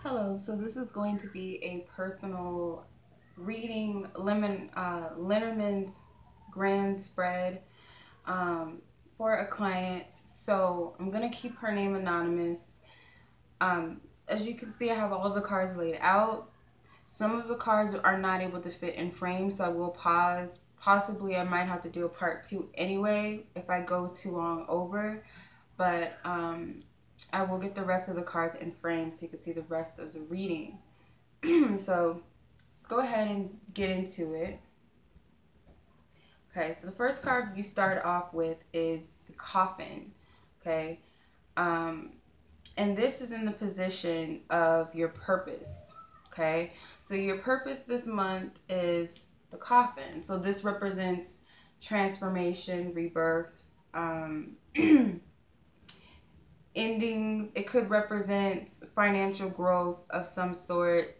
Hello, so this is going to be a personal reading, Lenormand's grand spread for a client. So I'm going to keep her name anonymous. As you can see, I have all the cards laid out. Some of the cards are not able to fit in frames, so I will pause. Possibly I might have to do a part 2 anyway if I go too long over. But I will get the rest of the cards in frame so you can see the rest of the reading. So let's go ahead and get into it. Okay, so the first card we start off with is the Coffin. Okay, and this is in the position of your purpose. Okay, so your purpose this month is the Coffin. So this represents transformation, rebirth, endings. It could represent financial growth of some sort.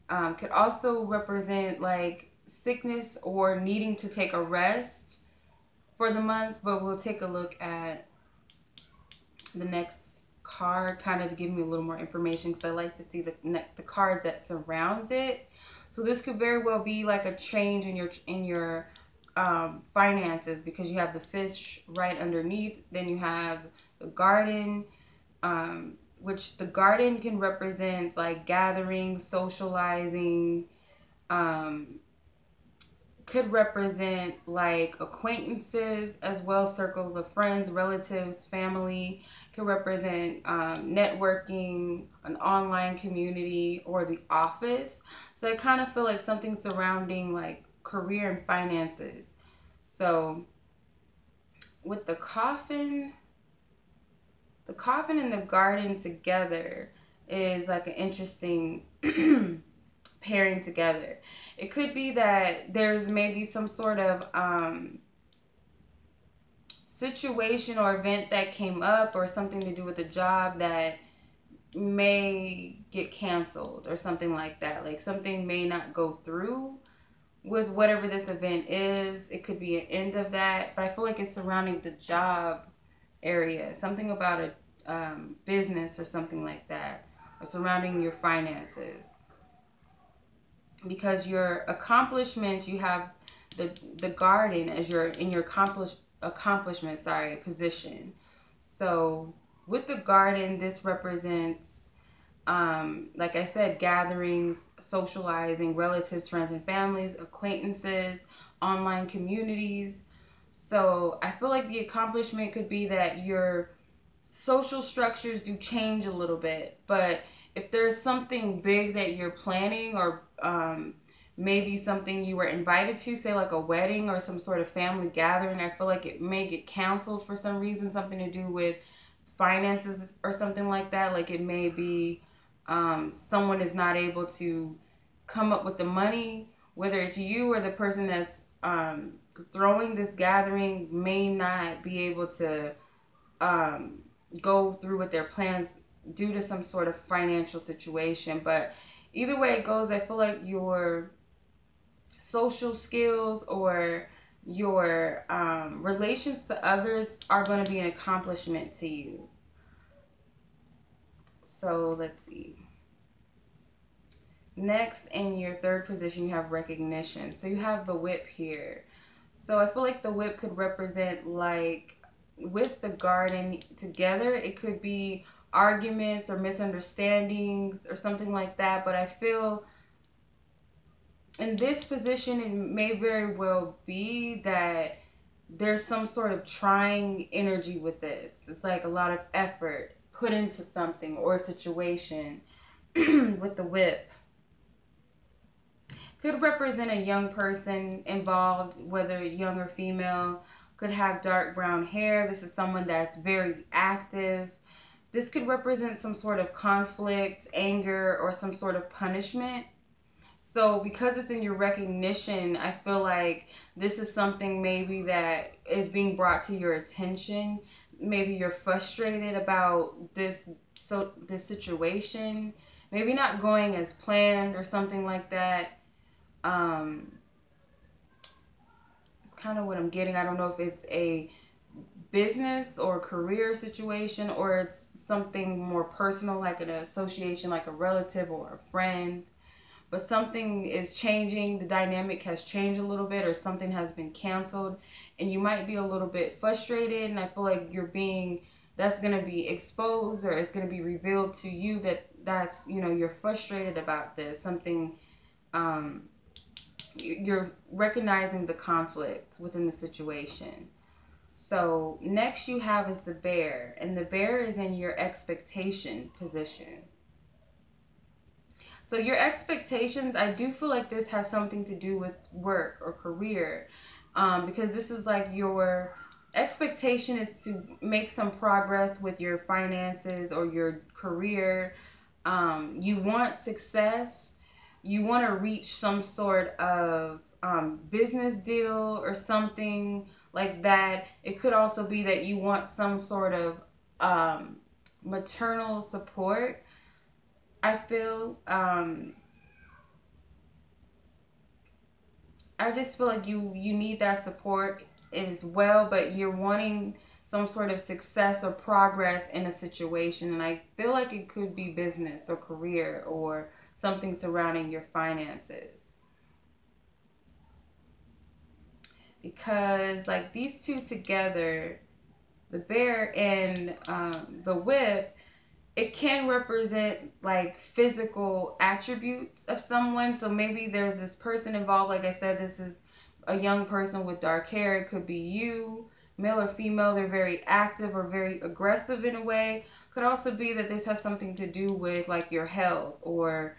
Could also represent like sickness or needing to take a rest for the month. But we'll take a look at the next card, kind of to give me a little more information, because I like to see the cards that surround it. So this could very well be like a change in your finances, because you have the fish right underneath. Then you have the garden, which the garden can represent like gatherings, socializing, could represent like acquaintances as well, circles of friends, relatives, family. Could represent networking, an online community, or the office. So I kind of feel like something surrounding like career and finances. So with the coffin and the garden together is like an interesting pairing together. It could be that there's maybe some sort of situation or event that came up, or something to do with a job that may get canceled or something like that. Like something may not go through with whatever this event is. It could be an end of that, but I feel like it's surrounding the job area, something about a business or something like that, or surrounding your finances. Because your accomplishments, you have the garden as your accomplishment position. So with the garden, this represents like I said, gatherings, socializing, relatives, friends and families, acquaintances, online communities. So I feel like the accomplishment could be that your social structures do change a little bit, but if there's something big that you're planning, or maybe something you were invited to, say like a wedding or some sort of family gathering, I feel like it may get canceled for some reason, something to do with finances or something like that. Like it may be someone is not able to come up with the money, whether it's you or the person that's throwing this gathering may not be able to go through with their plans due to some sort of financial situation. But either way it goes, I feel like your social skills or your relations to others are going to be an accomplishment to you. So let's see. Next, in your third position, you have recognition. So you have the whip here. So I feel like the whip could represent, like, with the garden together, it could be arguments or misunderstandings or something like that. But I feel in this position, it may very well be that there's some sort of trying energy with this. It's like a lot of effort put into something or a situation with the whip. Could represent a young person involved, whether young or female. Could have dark brown hair. This is someone that's very active. This could represent some sort of conflict, anger, or some sort of punishment. So because it's in your recognition, I feel like this is something maybe that is being brought to your attention. Maybe you're frustrated about this situation. Maybe not going as planned or something like that. It's kind of what I'm getting. I don't know if it's a business or career situation, or it's something more personal, like an association, like a relative or a friend. But something is changing, the dynamic has changed a little bit, or something has been canceled, and you might be a little bit frustrated, and I feel like that's going to be exposed, or it's going to be revealed to you that's, you're frustrated about this, something, you're recognizing the conflict within the situation. So next you have is the bear, and the bear is in your expectation position. So your expectations, I do feel like this has something to do with work or career, because this is like your expectation is to make some progress with your finances or your career. You want success. You want to reach some sort of business deal or something like that. It could also be that you want some sort of maternal support. I feel, I just feel like you need that support as well, but you're wanting some sort of success or progress in a situation, and I feel like it could be business or career or something surrounding your finances. Because like these two together, the bear and the whip, it can represent like physical attributes of someone. So maybe there's this person involved. Like I said, this is a young person with dark hair. It could be you, male or female. They're very active or very aggressive in a way. Could also be that this has something to do with like your health, or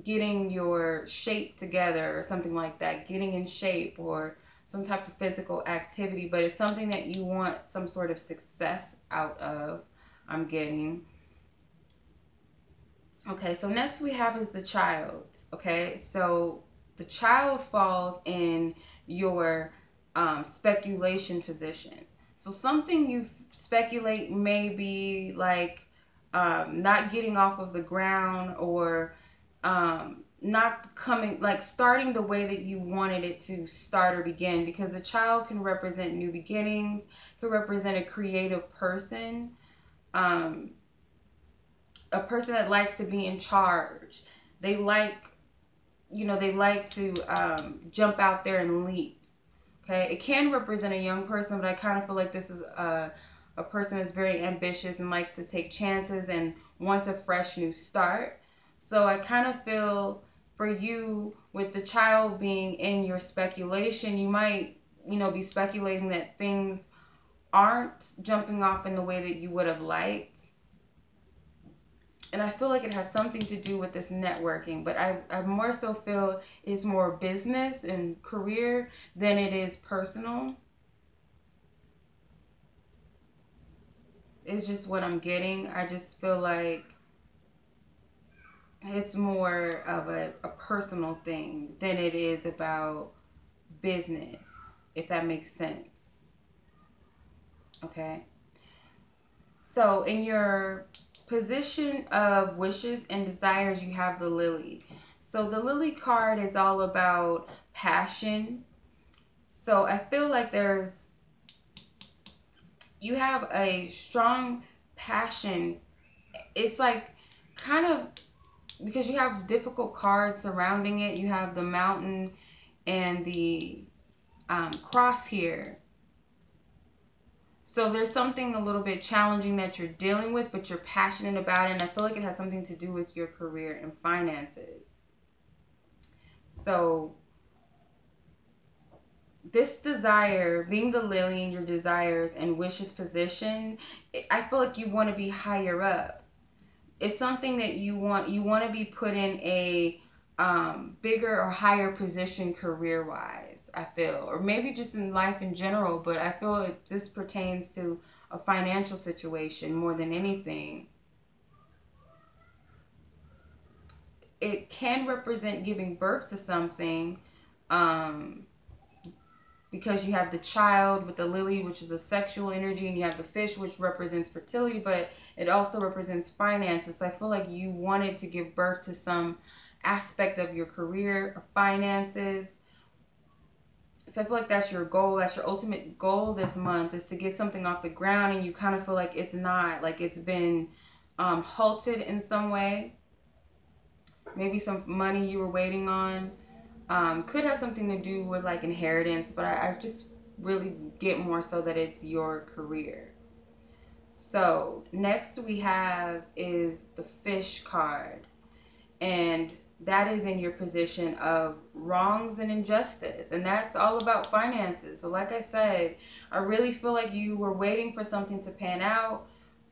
getting your shape together or something like that. Getting in shape or some type of physical activity. But it's something that you want some sort of success out of, I'm getting. Okay, so next we have is the child. Okay, so the child falls in your speculation position. So something you speculate may be like not getting off of the ground, or not coming, like starting the way that you wanted it to start or begin, because a child can represent new beginnings, can represent a creative person. A person that likes to be in charge. They like, they like to jump out there and leap. Okay, it can represent a young person, but I kind of feel like this is a person that's very ambitious and likes to take chances and wants a fresh new start. So I kind of feel for you, with the child being in your speculation, you might, be speculating that things aren't jumping off in the way that you would have liked. And I feel like it has something to do with this networking, but I more so feel it's more business and career than it is personal. It's just what I'm getting. I just feel like it's more of a personal thing than it is about business, if that makes sense. Okay. So in your position of wishes and desires, you have the lily. So the lily card is all about passion. So I feel like you have a strong passion. It's like kind of, because you have difficult cards surrounding it. You have the mountain and the cross here. So there's something a little bit challenging that you're dealing with, but you're passionate about it. And I feel like it has something to do with your career and finances. So this desire, being the lily in your desires and wishes position, I feel like you want to be higher up. It's something that you want to be put in a bigger or higher position career-wise. I feel, or maybe just in life in general, but I feel this pertains to a financial situation more than anything. It can represent giving birth to something, because you have the child with the lily, which is a sexual energy, and you have the fish, which represents fertility, but it also represents finances. So I feel like you wanted to give birth to some aspect of your career or finances. So I feel like that's your goal. That's your ultimate goal this month, is to get something off the ground, and you kind of feel like it's not, like it's been halted in some way. Maybe some money you were waiting on. Could have something to do with like inheritance, but I just really get more so that it's your career. So next we have is the Fish card, and that is in your position of wrongs and injustice, and that's all about finances. So like I said, I really feel like you were waiting for something to pan out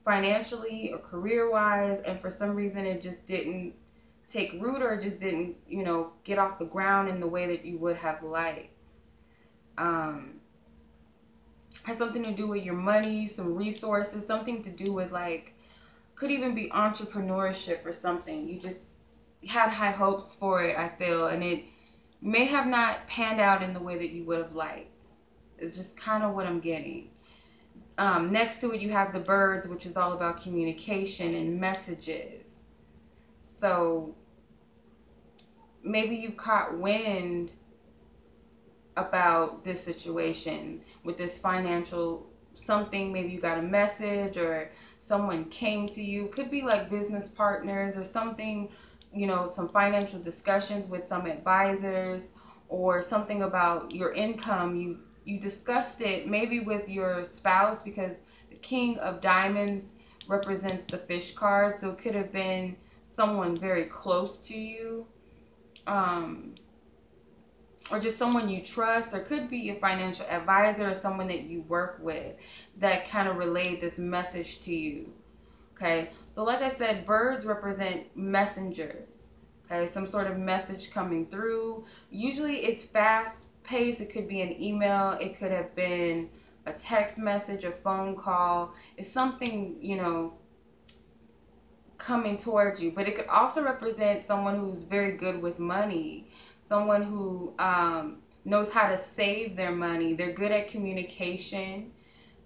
financially or career wise, and for some reason it just didn't take root, or it just didn't, you know, get off the ground in the way that you would have liked. Has something to do with your money, some resources, something to do with, like, could even be entrepreneurship or something. You just had high hopes for it, I feel, and it may have not panned out in the way that you would have liked. It's just kind of what I'm getting. Next to it, you have the Birds, which is all about communication and messages. So maybe you caught wind about this situation with this financial something. Maybe you got a message, or someone came to you. Could be like business partners or something, you know, some financial discussions with some advisors, or something about your income. You discussed it maybe with your spouse, because the King of Diamonds represents the Fish card. So it could have been someone very close to you, or just someone you trust, or could be a financial advisor or someone that you work with that kind of relayed this message to you. Okay, so like I said, birds represent messengers. Okay, some sort of message coming through. Usually it's fast paced. It could be an email, it could have been a text message, a phone call. It's something, you know, coming towards you. But it could also represent someone who's very good with money, someone who knows how to save their money. They're good at communication.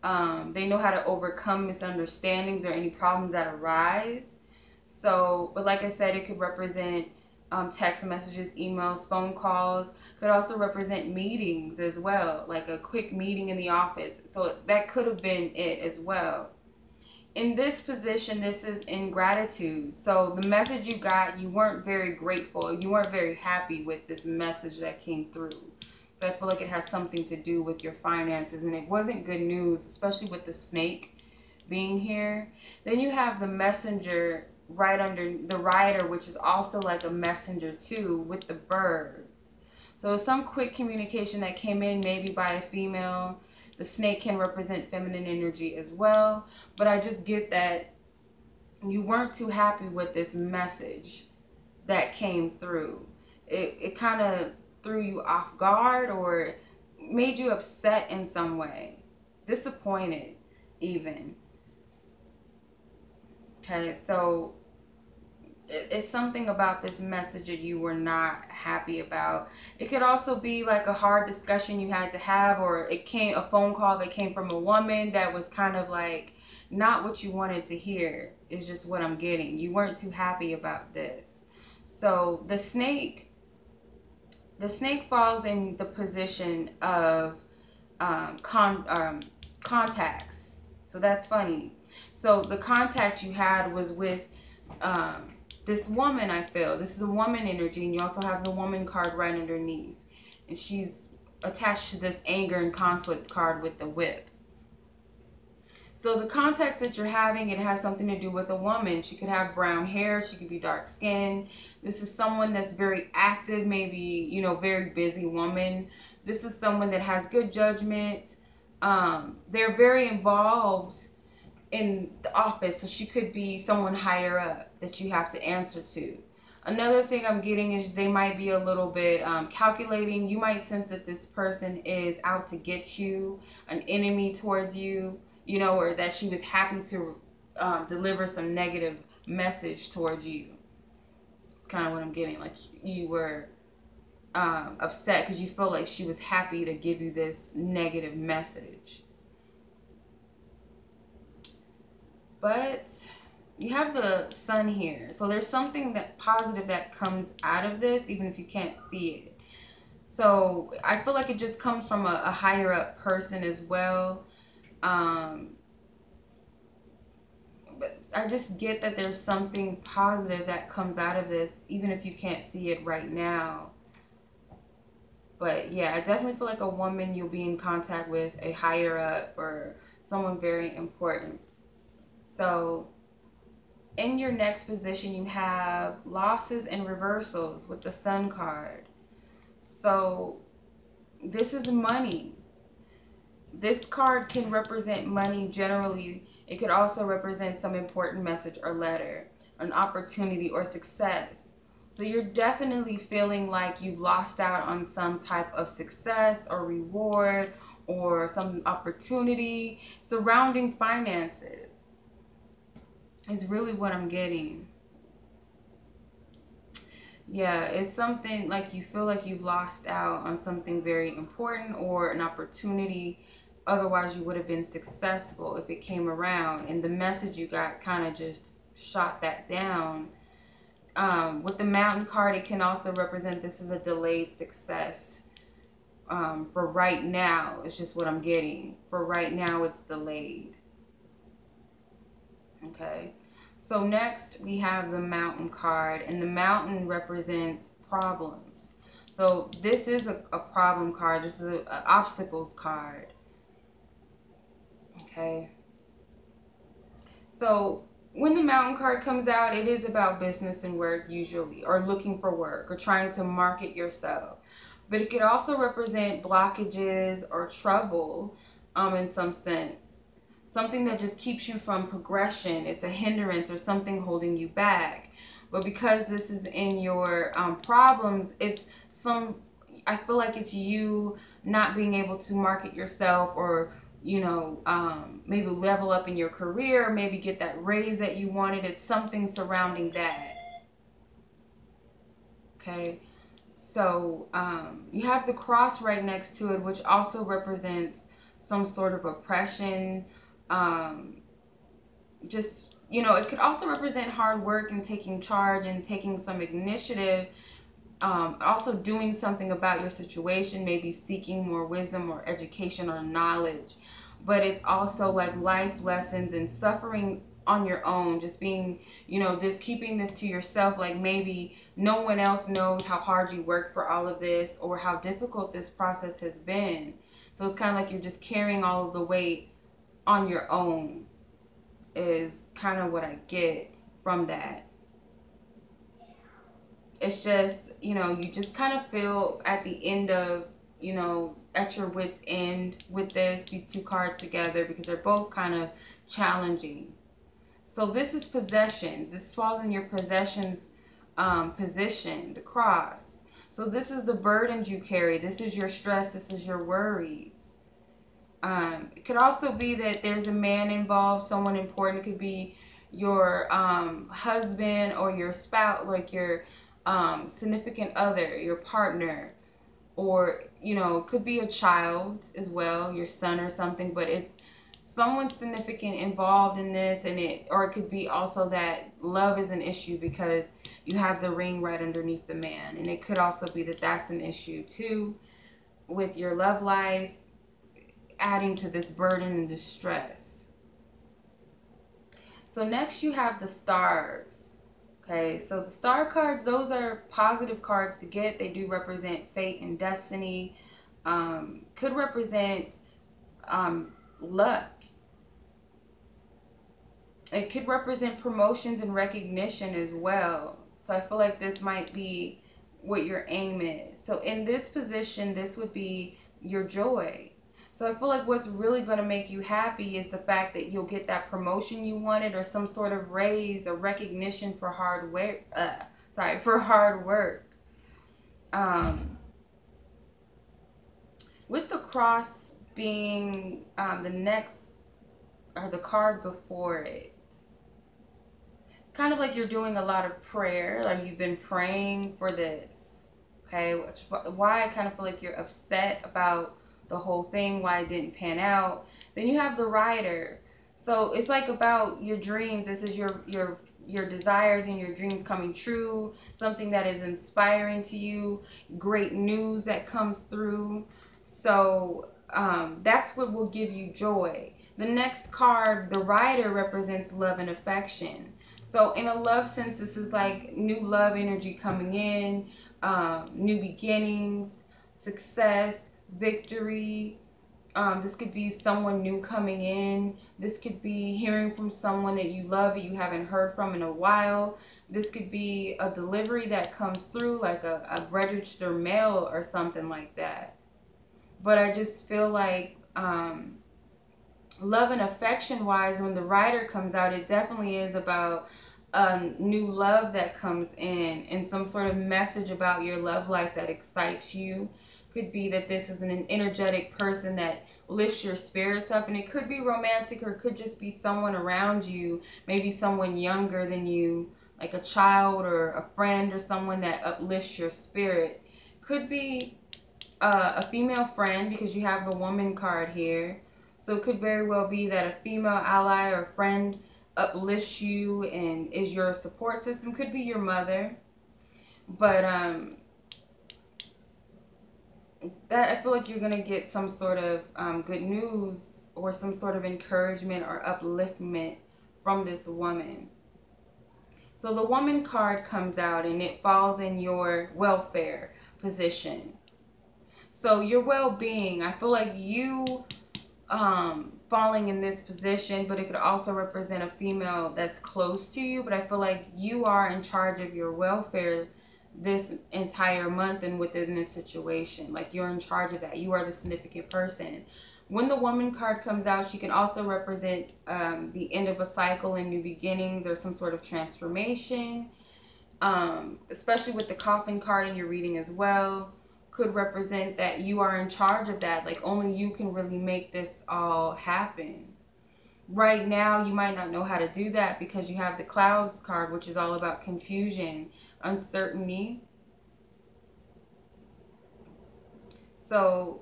They know how to overcome misunderstandings or any problems that arise. So, but like I said, it could represent text messages, emails, phone calls. Could also represent meetings as well, like a quick meeting in the office. So that could have been it as well. In this position, this is ingratitude. So the message you got, you weren't very grateful. You weren't very happy with this message that came through. So I feel like it has something to do with your finances, and it wasn't good news, especially with the snake being here. Then you have the messenger right under the rider, which is also like a messenger too, with the birds. So some quick communication that came in, maybe by a female. The snake can represent feminine energy as well. But I just get that you weren't too happy with this message that came through. It kind of threw you off guard, or made you upset in some way. Disappointed even. Okay, so it's something about this message that you were not happy about. It could also be like a hard discussion you had to have, or a phone call that came from a woman that was kind of like not what you wanted to hear, is just what I'm getting. You weren't too happy about this. So the snake falls in the position of contacts. So that's funny. So the contact you had was with this woman, I feel. This is a woman energy, and you also have the woman card right underneath. And she's attached to this anger and conflict card with the whip. So the contacts that you're having, it has something to do with a woman. She could have brown hair. She could be dark skinned. This is someone that's very active, maybe, you know, very busy woman. This is someone that has good judgment. They're very involved in the office, so she could be someone higher up that you have to answer to. Another thing I'm getting is they might be a little bit calculating. You might sense that this person is out to get you, an enemy towards you, you know, or that she was happy to deliver some negative message towards you. It's kind of what I'm getting. Like you were upset because you felt like she was happy to give you this negative message. But you have the sun here. So there's something that positive that comes out of this, even if you can't see it. So I feel like it just comes from a higher up person as well. But I just get that there's something positive that comes out of this, even if you can't see it right now. But yeah, I definitely feel like a woman, you'll be in contact with a higher up or someone very important. So in your next position, you have losses and reversals with the Sun card. So this is money. This card can represent money generally. It could also represent some important message or letter, an opportunity or success. So you're definitely feeling like you've lost out on some type of success or reward or some opportunity surrounding finances is really what I'm getting. Yeah, it's something like you feel like you've lost out on something very important or an opportunity. Otherwise, you would have been successful if it came around. And the message you got kind of just shot that down. With the Mountain card, it can also represent this is a delayed success. For right now, it's just what I'm getting. For right now, it's delayed. Okay. So next we have the Mountain card, and the Mountain represents problems. So this is a problem card. This is an obstacles card. Okay. So when the Mountain card comes out, it is about business and work usually, or looking for work, or trying to market yourself. But it could also represent blockages or trouble in some sense. Something that just keeps you from progression. It's a hindrance or something holding you back. But because this is in your problems, it's I feel like it's you not being able to market yourself, or, you know, maybe level up in your career, or maybe get that raise that you wanted. It's something surrounding that. Okay. So you have the cross right next to it, which also represents some sort of oppression. Just, you know, it could also represent hard work and taking charge and taking some initiative. Also doing something about your situation, maybe seeking more wisdom or education or knowledge. But it's also like life lessons and suffering on your own, just being, you know, this, keeping this to yourself. Like maybe no one else knows how hard you worked for all of this or how difficult this process has been. So it's kind of like you're just carrying all of the weight on your own, is kind of what I get from that. It's just, you know, you just kind of feel at the end of, you know, at your wit's end with these two cards together, because they're both kind of challenging. So this is possessions. This falls in your possessions position, the cross. So this is the burdens you carry. This is your stress. This is your worries. It could also be that there's a man involved, someone important. It could be your husband or your spouse, like your significant other, your partner, or, you know, it could be a child as well, your son or something. But it's someone significant involved in this, and or it could be also that love is an issue because you have the ring right underneath the man, and it could also be that that's an issue too with your love life, adding to this burden and distress. So next you have the stars. Okay, so the star cards, those are positive cards to get. They do represent fate and destiny. Could represent luck. It could represent promotions and recognition as well. So I feel like this might be what your aim is. So in this position, this would be your joy. So I feel like what's really going to make you happy is the fact that you'll get that promotion you wanted, or some sort of raise or recognition for hard work. For hard work. With the cross being the next, or the card before it, it's kind of like you're doing a lot of prayer, like you've been praying for this. Okay, why I kind of feel like you're upset about the whole thing, why it didn't pan out. Then you have the Rider. So it's like about your dreams. This is your your desires and your dreams coming true, something that is inspiring to you, great news that comes through. So that's what will give you joy. The next card, the Rider, represents love and affection. So in a love sense, this is like new love energy coming in, new beginnings, success, victory. This could be someone new coming in. This could be hearing from someone that you love that you haven't heard from in a while. This could be a delivery that comes through, like a registered mail or something like that. But I just feel like love and affection wise, when the Rider comes out, it definitely is about new love that comes in and some sort of message about your love life that excites you. Could be that this is an energetic person that lifts your spirits up, and it could be romantic, or it could just be someone around you, maybe someone younger than you, like a child or a friend or someone that uplifts your spirit. Could be a female friend, because you have the Woman card here. So it could very well be that a female ally or friend uplifts you and is your support system. Could be your mother. But that, I feel like you're going to get some sort of good news or some sort of encouragement or upliftment from this woman. So the Woman card comes out and it falls in your welfare position. So your well-being, I feel like you falling in this position, but it could also represent a female that's close to you. But I feel like you are in charge of your welfare this entire month and within this situation. Like, you're in charge of that. You are the significant person. When the Woman card comes out, she can also represent the end of a cycle and new beginnings or some sort of transformation. Especially with the Coffin card in your reading as well. Could represent that you are in charge of that. Like, only you can really make this all happen. Right now, you might not know how to do that because you have the Clouds card, which is all about confusion, uncertainty. So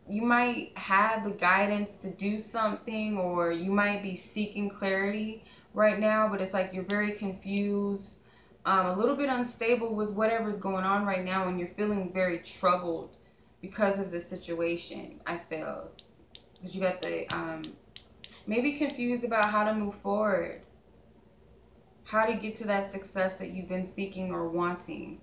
you might have the guidance to do something, or you might be seeking clarity right now, but it's like you're very confused, a little bit unstable with whatever's going on right now, and you're feeling very troubled because of the situation. I feel, because you got the maybe confused about how to move forward, how to get to that success that you've been seeking or wanting.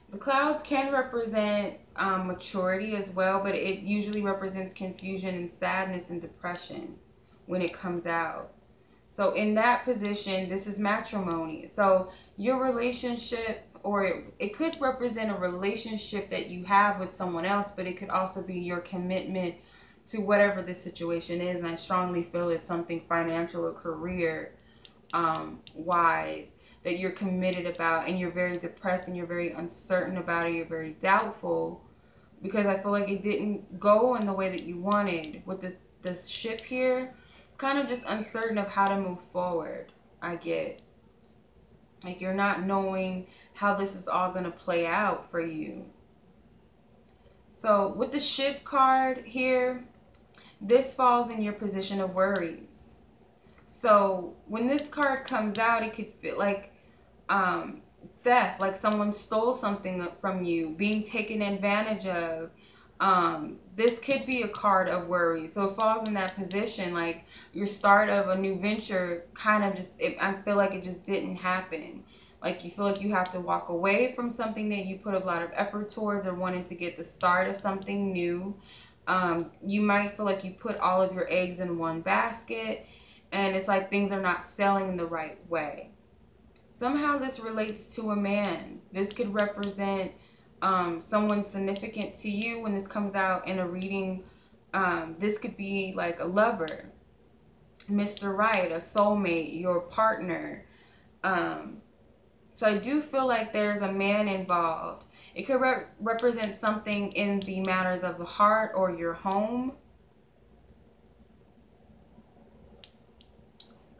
The Clouds can represent maturity as well, but it usually represents confusion and sadness and depression when it comes out. So in that position, this is matrimony. So your relationship, or it could represent a relationship that you have with someone else, but it could also be your commitment to whatever the situation is. And I strongly feel it's something financial or career wise that you're committed about, and you're very depressed and you're very uncertain about it. You're very doubtful because I feel like it didn't go in the way that you wanted. With the ship here, it's kind of just uncertain of how to move forward. I get like you're not knowing how this is all going to play out for you. So with the Ship card here, this falls in your position of worries. So when this card comes out, it could feel like theft, like someone stole something from you, being taken advantage of. This could be a card of worry. So it falls in that position, like your start of a new venture kind of just, I feel like it just didn't happen. Like you feel like you have to walk away from something that you put a lot of effort towards, or wanting to get the start of something new. You might feel like you put all of your eggs in one basket, and it's like things are not selling the right way. Somehow this relates to a man. This could represent someone significant to you when this comes out in a reading. This could be like a lover, Mr. Right, a soulmate, your partner. So I do feel like there's a man involved. It could represent something in the matters of the heart or your home.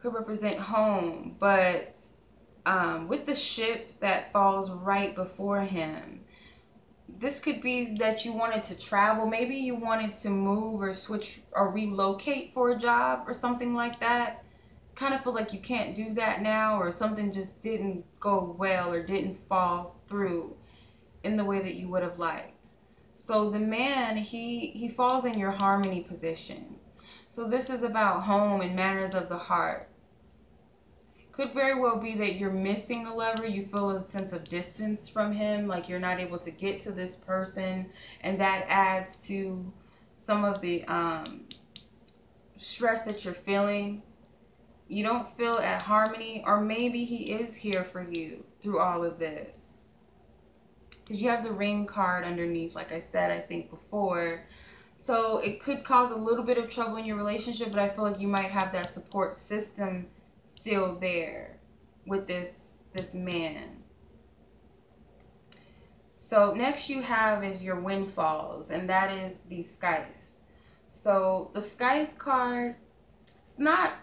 Could represent home, but with the ship that falls right before him, this could be that you wanted to travel. Maybe you wanted to move or switch or relocate for a job or something like that. kind of feel like you can't do that now, or something just didn't go well or didn't fall through in the way that you would have liked. So the man, he falls in your harmony position. So this is about home and matters of the heart. Could very well be that you're missing a lover. You feel a sense of distance from him, like you're not able to get to this person, and that adds to some of the stress that you're feeling. You don't feel at harmony, or maybe he is here for you through all of this. Because you have the ring card underneath, like I said, I think before. So it could cause a little bit of trouble in your relationship, but I feel like you might have that support system still there with this man. So next you have is your windfalls, and that is the Scythe. So the Scythe card, it's not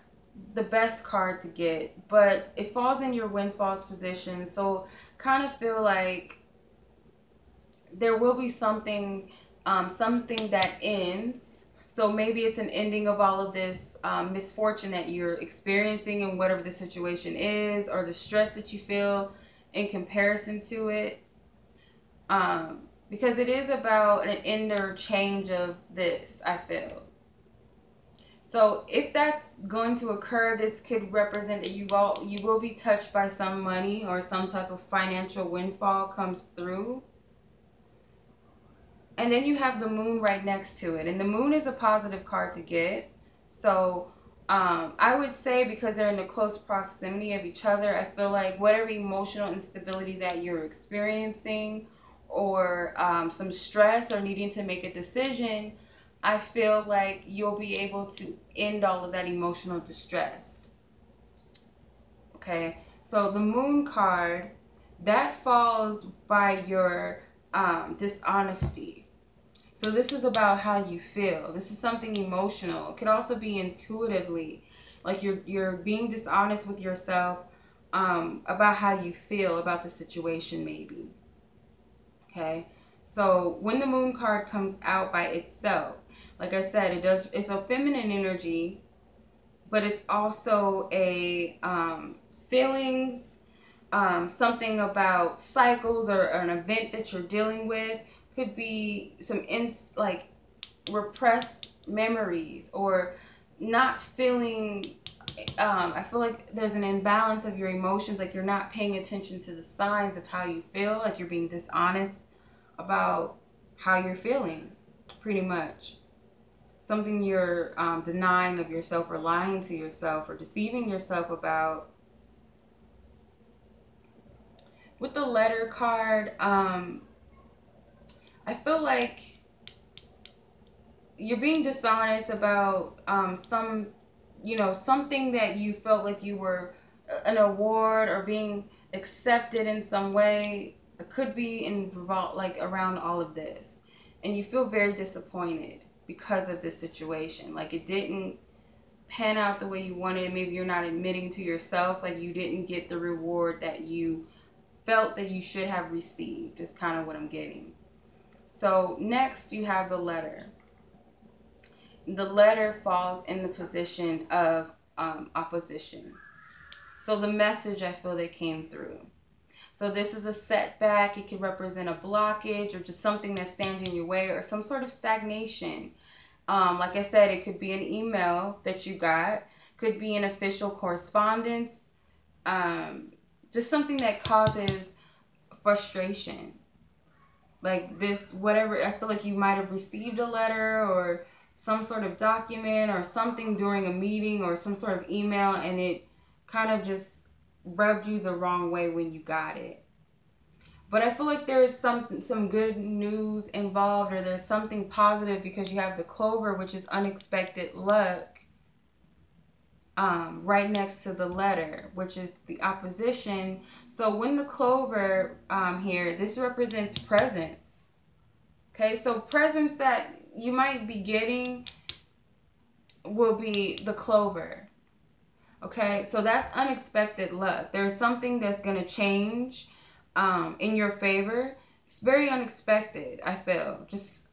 the best card to get, but it falls in your windfalls position. So kind of feel like there will be something that ends. So maybe it's an ending of all of this misfortune that you're experiencing in whatever the situation is, or the stress that you feel in comparison to it. Because it is about an inner change of this, I feel. So if that's going to occur, this could represent that you will be touched by some money, or some type of financial windfall comes through. And then you have the moon right next to it. And the moon is a positive card to get. So I would say, because they're in a close proximity of each other, I feel like whatever emotional instability that you're experiencing, or some stress, or needing to make a decision, I feel like you'll be able to end all of that emotional distress. Okay, so the moon card, that falls by your dishonesty. So this is about how you feel. This is something emotional. It could also be intuitively, like you're being dishonest with yourself about how you feel about the situation, maybe. Okay, so when the moon card comes out by itself, like I said, it's a feminine energy, but it's also a feelings, something about cycles, or an event that you're dealing with. Could be some like repressed memories, or not feeling. I feel like there's an imbalance of your emotions, like you're not paying attention to the signs of how you feel, like you're being dishonest about how you're feeling, pretty much. Something you're denying of yourself, or lying to yourself, or deceiving yourself about. With the letter card, I feel like you're being dishonest about something that you felt like you were an award, or being accepted in some way. It could be involved, like, around all of this, and you feel very disappointed because of this situation. Like it didn't pan out the way you wanted. Maybe you're not admitting to yourself like you didn't get the reward that you felt that you should have received, is kind of what I'm getting. So next you have the letter. The letter falls in the position of opposition. So the message, I feel, that came through. So this is a setback. It could represent a blockage, or just something that stands in your way, or some sort of stagnation. Like I said, it could be an email that you got. Could be an official correspondence. Just something that causes frustration. Like this, whatever, I feel like you might have received a letter, or some sort of document, or something during a meeting, or some sort of email, and it kind of just rubbed you the wrong way when you got it. But I feel like there is some good news involved, or there's something positive, because you have the clover, which is unexpected luck, right next to the letter, which is the opposition. So when the clover here, this represents presents. Okay, so presents that you might be getting will be the clover. Okay, so that's unexpected luck. There's something that's going to change in your favor. It's very unexpected, I feel. Just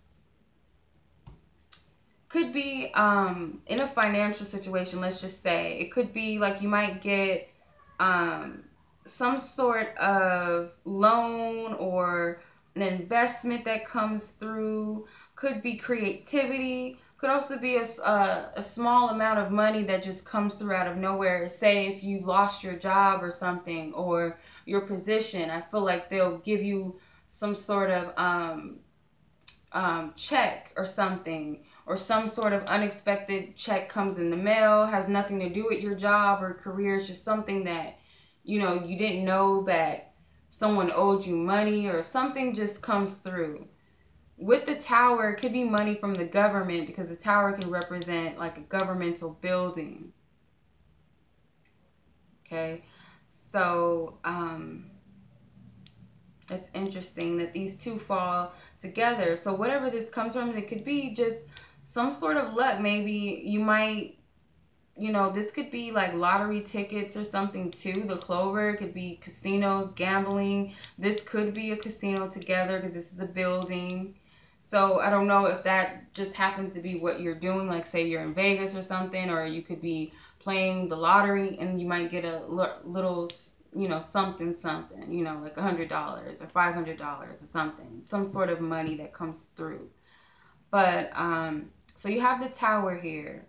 Could be in a financial situation, let's just say. It could be like you might get some sort of loan or an investment that comes through. Could be creativity. Could also be a small amount of money that just comes through out of nowhere. Say if you lost your job or something, or your position, I feel like they'll give you some sort of check or something, or some sort of unexpected check comes in the mail, has nothing to do with your job or career. It's just something that, you know, you didn't know that someone owed you money, or something just comes through. With the tower, it could be money from the government, because the tower can represent like a governmental building. Okay, so it's interesting that these two fall together. So whatever this comes from, it could be just some sort of luck. Maybe you might, you know, this could be like lottery tickets or something too. The clover could be casinos, gambling. This could be a casino together, because this is a building. So I don't know if that just happens to be what you're doing. Like say you're in Vegas or something, or you could be playing the lottery and you might get a little, you know, something, you know, like $100 or $500 or something, some sort of money that comes through. But so you have the tower here,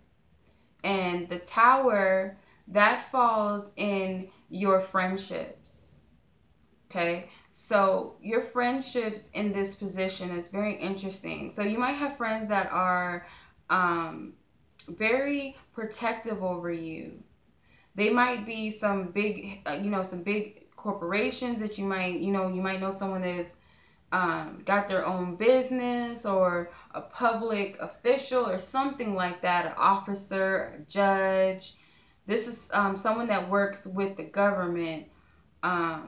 and the tower, that falls in your friendships. Okay, so your friendships in this position is very interesting. So you might have friends that are very protective over you. They might be some big, you know, some big corporations that you might know someone that's got their own business, or a public official or something like that, an officer, a judge. This is someone that works with the government,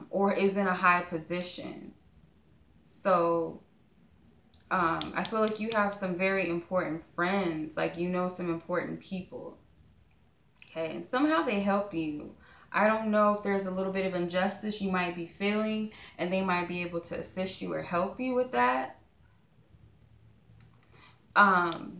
or is in a high position. So I feel like you have some very important friends, like you know some important people. Okay, and somehow they help you. I don't know if there's a little bit of injustice you might be feeling, and they might be able to assist you or help you with that.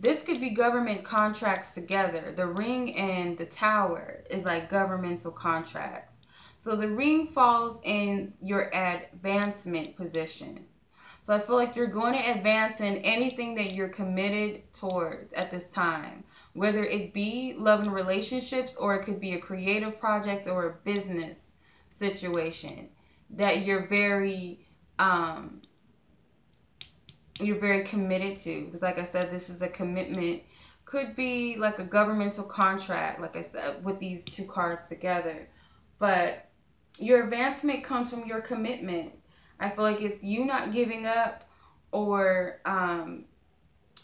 This could be government contracts together. The ring and the tower is like governmental contracts. So the ring falls in your advancement position. So I feel like you're going to advance in anything that you're committed towards at this time, whether it be love and relationships, or it could be a creative project or a business situation that you're very committed to. Because like I said, this is a commitment. Could be like a governmental contract, like I said, with these two cards together. But your advancement comes from your commitment. I feel like it's you not giving up, or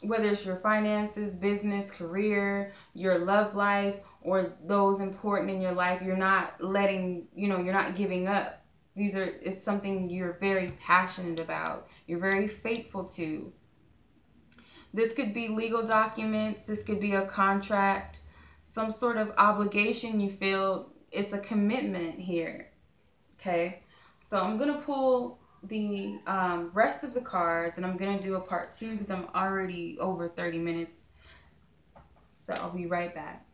whether it's your finances, business, career, your love life, or those important in your life, you're not letting, you know, you're not giving up. It's something you're very passionate about. You're very faithful to. This could be legal documents. This could be a contract, some sort of obligation you feel. It's a commitment here. Okay, so I'm going to pull the rest of the cards, and I'm going to do a part 2 because I'm already over 30 minutes. So I'll be right back.